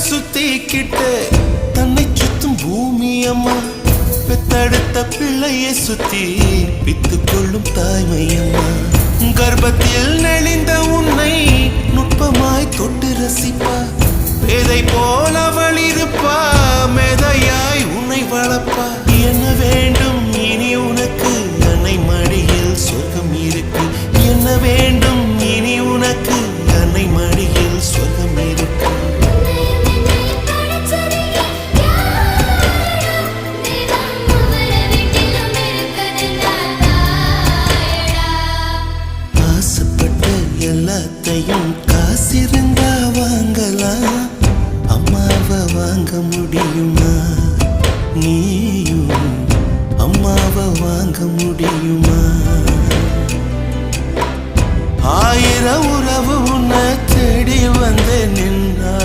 சுத்திக்கிட்டு தன்னை சுத்தும் பூமி அம்மா பெத்தெடுத்த பிள்ளையை சுத்தி பித்து கொள்ளும் தாய்மை அம்மா கர்ப்பத்தில் நெளிந்த உன்னை நுட்பமாய் தொட்டு ரசிப்பா பேதை போல அவள் இருப்பா மேதையாய் உன்னை வளர்ப்பா என்ன வேண்டும் இனி உனக்கு அன்னை மடியில் சொர்க்கம் இருக்கு என்ன வேண்டும் இனி உனக்கு அன்னை மடியில் சொர்க்கம் இருக்கு ஆசைப்பட்ட எல்லாத்தையும் காசிருந்தா வாங்கலாம் அம்மாவை வாங்க முடியுமா நீயும் அம்மாவை வாங்க முடியுமா ஆயிரம் உறவு உன்னை தேடி வந்து